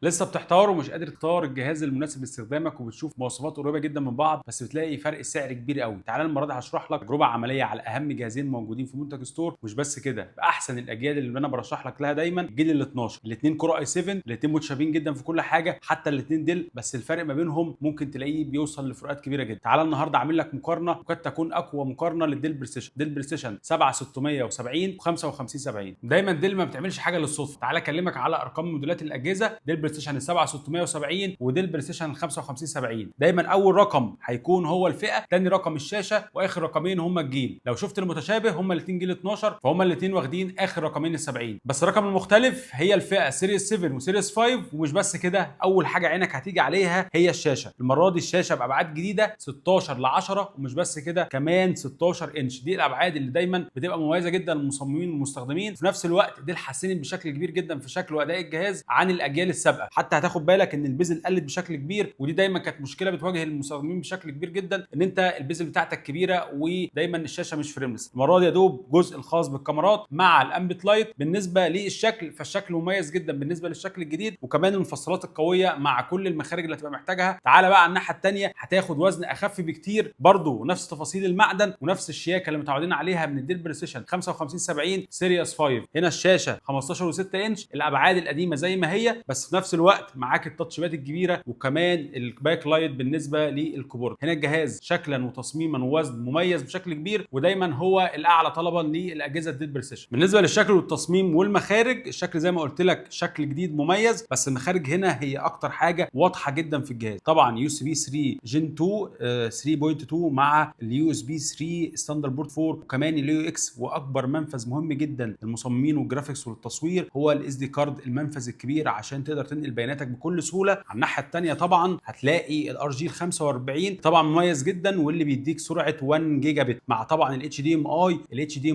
لسه بتحتار ومش قادر تختار الجهاز المناسب لاستخدامك وبتشوف مواصفات قريبه جدا من بعض بس بتلاقي فرق سعر كبير قوي؟ تعالى المره دي هشرح لك تجربه عمليه على اهم جهازين موجودين في منتج ستور، مش بس كده، باحسن الاجيال اللي انا برشح لك لها دايما. الجيل ال 12 الاثنين كور اي 7، الاثنين متشابهين جدا في كل حاجه، حتى الاثنين ديل، بس الفرق ما بينهم ممكن تلاقيه بيوصل لفروقات كبيره جدا. تعالى النهارده اعمل لك مقارنه وقد تكون اقوى مقارنه للديل بريسيشن. ديل بريسيشن 7670 و5570. دايما ديل ما بتعملش حاجه للصدفه. تعالى اكلمك على ارقام موديلات الاجهزه. ديل بريسيشن 7670 وديل بريسيشن 5570. دايما اول رقم هيكون هو الفئه، ثاني رقم الشاشه، واخر رقمين هم الجيل. لو شفت المتشابه هم الاثنين جيل 12، فهم الاثنين واخدين اخر رقمين ال70. بس الرقم المختلف هي الفئه سيريس 7 وسيريس 5. ومش بس كده، اول حاجه عينك هتيجي عليها هي الشاشه. المره دي الشاشه بابعاد جديده 16 ل 10، ومش بس كده كمان 16 انش. دي الابعاد اللي دايما بتبقى مميزه جدا للمصممين والمستخدمين. في نفس الوقت دي اتحسنت بشكل كبير جدا في شكل واداء الجهاز عن الاجيال السابقه. حتى هتاخد بالك ان البيزل قلت بشكل كبير، ودي دايما كانت مشكله بتواجه المستخدمين بشكل كبير جدا، ان انت البيزل بتاعتك كبيره ودايما الشاشه مش فريملس. المره دي يا دوب جزء الخاص بالكاميرات مع الامبت لايت. بالنسبه للشكل فالشكل مميز جدا بالنسبه للشكل الجديد، وكمان المفصلات القويه مع كل المخارج اللي هتبقى محتاجها. تعالى بقى على الناحيه الثانيه، هتاخد وزن اخف بكتير، برضه نفس تفاصيل المعدن ونفس الشياكه اللي متعودين عليها من الديل بريسيشن 5570 سيريس 5. هنا الشاشه 15 و6 انش، الابعاد القديمه زي ما هي، بس في نفس الوقت معاك التاتش باد الكبيره وكمان الباك لايت بالنسبه للكيبورد. هنا الجهاز شكلا وتصميما ووزن مميز بشكل كبير، ودايما هو الاعلى طلبا للاجهزه الديل بريسيشن. بالنسبه للشكل والتصميم والمخارج، الشكل زي ما قلت لك شكل جديد مميز، بس المخارج هنا هي اكتر حاجه واضحه جدا في الجهاز. طبعا يو اس بي 3 جين 2 3.2 مع اليو اس بي 3 ستاندرد بورت 4، وكمان اليو اكس. واكبر منفذ مهم جدا للمصممين والجرافيكس والتصوير هو الاس دي كارد، المنفذ الكبير عشان تقدر تنقل بياناتك بكل سهوله. على الناحيه الثانيه طبعا هتلاقي الار جي 45 طبعا مميز جدا، واللي بيديك سرعه 1 جيجا بت، مع طبعا الاتش دي ام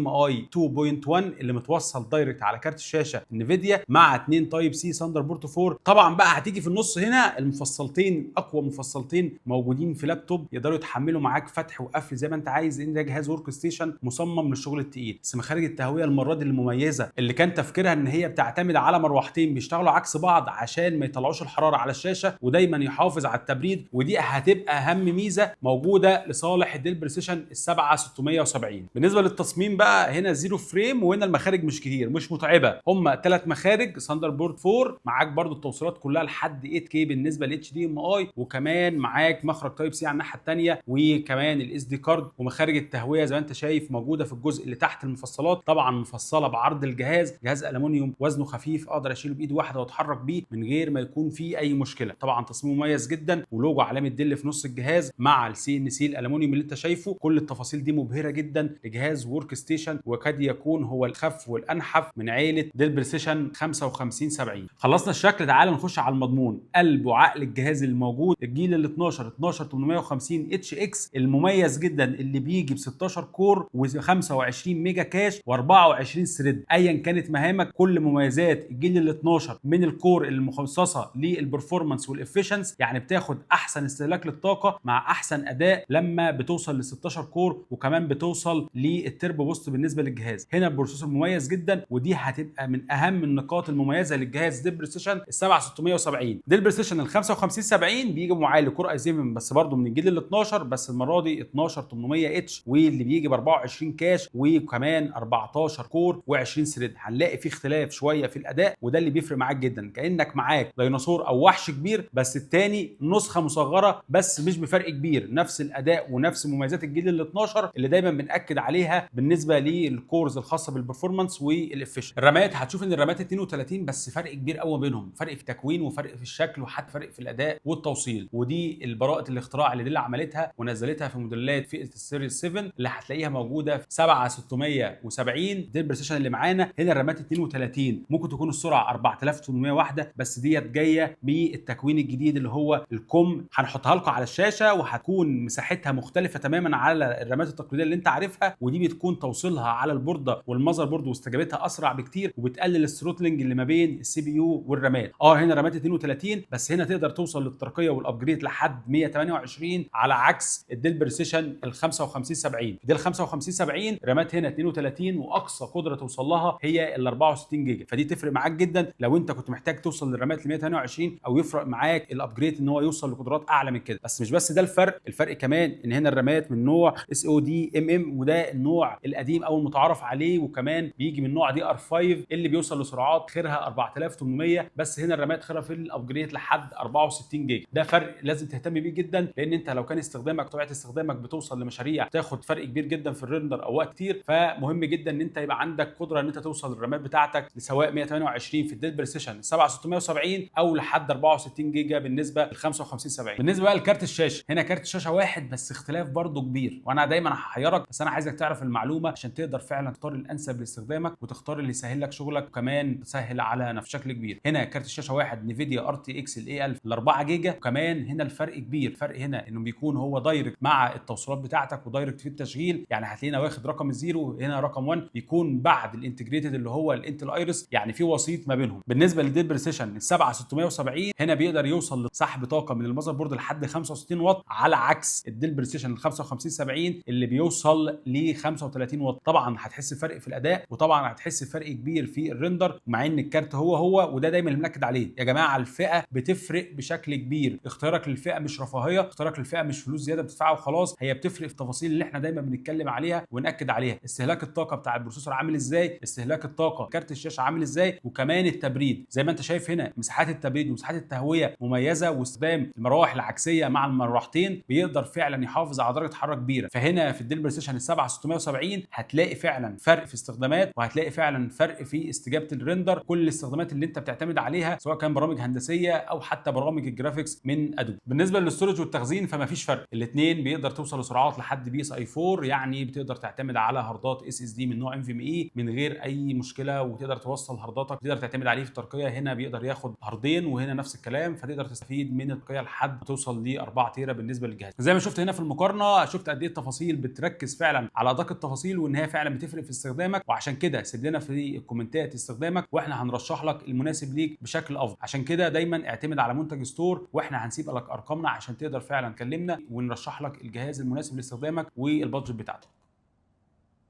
اي 2.1 اللي متوصل دايركت على كارت الشاشه انفيديا، مع 2 تايب سي ثاندر بورت 4. طبعا بقى هتيجي في النص هنا المفصلتين، اقوى مفصلتين موجودين في لابتوب يقدروا يتحملوا معاك فتح وقفل زي ما انت عايز، لان ده جهاز ورك ستيشن مصمم للشغل التقيل. بس مخارج التهويه المره دي المميزه، اللي كان تفكيرها ان هي بتعتمد على مروحتين بيشتغلوا عكس بعض عشان ما يطلعوش الحراره على الشاشه ودايما يحافظ على التبريد، ودي هتبقى اهم ميزه موجوده لصالح الديل بريسيشن ال 7670. بالنسبه للتصميم بقى، هنا زيرو فريم، وهنا المخارج مش كتير، مش متعبه. هم 3 مخارج ثاندر بورت 4، معاك برضو التوصيلات كلها لحد 8K بالنسبه للاتش دي ام اي، وكمان معاك مخرج تايب سي على الناحيه الثانيه، وكمان الاس دي كارد. ومخارج التهويه زي ما انت شايف موجوده في الجزء اللي تحت المفصلات، طبعا مفصله بعرض الجهاز. جهاز الومنيوم وزنه خفيف، اقدر اشيله بايد واحده واتحرك بيه من غير ما يكون فيه اي مشكله. طبعا تصميم مميز جدا، ولوجو علامه ديل في نص الجهاز مع السي ان سي الالومنيوم اللي انت شايفه. كل التفاصيل دي مبهره جدا لجهاز ورك ستيشن، وقد يكون هو الخف والانحف من عيله ديل بريسيشن 5570. خلصنا الشكل، تعال نخش على المضمون. قلب وعقل الجهاز الموجود الجيل ال 12 12850 اتش اكس المميز جدا، اللي بيجي ب 16 كور و25 ميجا كاش و24 ثريد. ايا كانت مهامك، كل مميزات الجيل ال 12 من الكور المخصصه للبرفورمانس والافيشنس، يعني بتاخد احسن استهلاك للطاقه مع احسن اداء لما بتوصل ل 16 كور، وكمان بتوصل للتربو بوست بالنسبه للجهاز. هنا البروسيسور مميز جدا، ودي هتبقى من اهم النقاط المميزه للجهاز ديل بريسيشن ال 7670. ديل بريسيشن ال 5570 بيجي معالج كور اي 7 بس برضه من الجيل ال 12، بس المره دي 12800 اتش، واللي بيجي ب 24 كاش وكمان 14 كور و20 ثريد. هنلاقي في اختلاف شويه في الاداء، وده اللي بيفرق معاك جدا، كانك معاك ديناصور او وحش كبير، بس الثاني نسخه مصغره بس مش بفرق كبير، نفس الاداء ونفس مميزات الجيل ال 12 اللي دايما بناكد عليها بالنسبه للكورز الخاصه بالبرفورمانس والافيشن. الرامات هتشوف ان الرامات 32، بس فرق كبير قوي بينهم، فرق في تكوين وفرق في الشكل وحتى فرق في الاداء والتوصيل. ودي البراءه الاختراع اللي دي اللي عملتها ونزلتها في موديلات فئه السيريس 7 اللي هتلاقيها موجوده في 7670 ديل بريسيشن اللي معانا. هنا الرامات 32، ممكن تكون السرعه 4800 واحده، بس ديت جايه بالتكوين الجديد اللي هو الكوم. هنحطها لكم على الشاشه، وهتكون مساحتها مختلفه تماما على الرامات التقليديه اللي انت عارفها، ودي بتكون توصيلها على البورده والمذر بورد واستجابتها اسرع بكتير، وبتقلل الثروتلنج اللي ما بين السي بي يو والرامات. هنا رامات 32، بس هنا تقدر توصل للترقيه والابجريد لحد 128، على عكس الديل بريسيشن ال 5570. ديل 5570 رامات هنا 32، واقصى قدره توصل لها هي ال 64 جيجا، فدي تفرق معاك جدا لو انت كنت محتاج توصل الرامات ل 128 او يفرق معاك الابجريد ان هو يوصل لقدرات اعلى من كده. بس مش بس ده الفرق كمان ان هنا الرامات من نوع اس او دي ام ام، وده النوع القديم او المتعارف عليه، وكمان بيجي من نوع دي ار 5 اللي بيوصل لسرعات خيرها 4800، بس هنا الرامات خيرها في الابجريد لحد 64 جيجا. ده فرق لازم تهتم بيه جدا، لان انت لو كان استخدامك طبيعه استخدامك بتوصل لمشاريع تاخد فرق كبير جدا في الريندر او وقت كتير، فمهم جدا ان انت يبقى عندك قدره ان انت توصل الرامات بتاعتك لسواء 128 في الديل بريسيشن 7670 او لحد 64 جيجا بالنسبه لل 5570. بالنسبه بقى لكارت الشاشه، هنا كارت الشاشه واحد بس اختلاف برضه كبير، وانا دايما هحيرك بس انا عايزك تعرف المعلومه عشان تقدر فعلا تختار الانسب لاستخدامك وتختار اللي يسهل لك شغلك وكمان تسهل على نفسك بشكل كبير. هنا كارت الشاشه واحد نيفيديا ار تي اكس الاي 1000 ال 4 جيجا، وكمان هنا الفرق كبير. الفرق هنا انه بيكون هو دايركت مع التوصيلات بتاعتك ودايركت في التشغيل، يعني هتلاقينا واخد رقم الزيرو هنا رقم 1 بيكون بعد الانتجريتد اللي هو الانتل ايرس، يعني في وسيط ما بينهم. بالنسبه للديل بريسيشن ال 7670 هنا بيقدر يوصل لسحب طاقه من المذر بورد لحد 65 واط، على عكس الديل بريسيشن ال 5570 اللي بيوصل ل 35 واط. طبعا هتحس بفرق في الاداء، وطبعا هتحس بفرق كبير في الريندر، مع ان الكارت هو وده دايما اللي بنأكد عليه يا جماعه. الفئه بتفرق بشكل كبير، اختيارك للفئه مش رفاهيه، اختيارك للفئه مش فلوس زياده بتدفعها وخلاص، هي بتفرق في التفاصيل اللي احنا دايما بنتكلم عليها ونأكد عليها. استهلاك الطاقه بتاع البروسيسور عامل ازاي، استهلاك الطاقه كارت الشاشه عامل ازاي، وكمان التبريد. زي ما انت شايف هنا مساحات التبريد ومساحات التهويه مميزه، واستخدام المراوح العكسيه مع المروحتين بيقدر فعلا يحافظ على درجه حراره كبيره. فهنا في الديل بريسيشن ال 7670 هتلاقي فعلا فرق في استخدامات، وهتلاقي فعلا فرق في استجابه الريندر، كل الاستخدامات اللي انت بتعتمد عليها سواء كان برامج هندسيه او حتى برامج الجرافيكس من ادوبي. بالنسبه للستورج والتخزين فما فيش فرق، الاثنين بيقدر توصل لسرعات لحد بي اس اي 4، يعني بتقدر تعتمد على هاردات اس اس دي من نوع ام في ام اي من غير اي مشكله، وتقدر توصل هارداتك تقدر تعتمد عليه في الترقيه. هنا بيقدر ياخد هاردين وهنا نفس الكلام، فتقدر تستفيد من الترقيه لحد توصل ل 4 تيرا بالنسبه للجهاز. زي ما شفت هنا في المقارنه، شفت قد ايه التفاصيل بتركز فعلا على ادق التفاصيل، وان هي فعلا بتفرق في استخدامك. وعشان كده سيب لنا في الكومنتات استخدامك واحنا هنرشح لك المناسب ليك بشكل افضل. عشان كده دايما اعتمد على منتج ستور، واحنا هنسيب لك ارقامنا عشان تقدر فعلا تكلمنا ونرشح لك الجهاز المناسب لاستخدامك والبادجت بتاعته.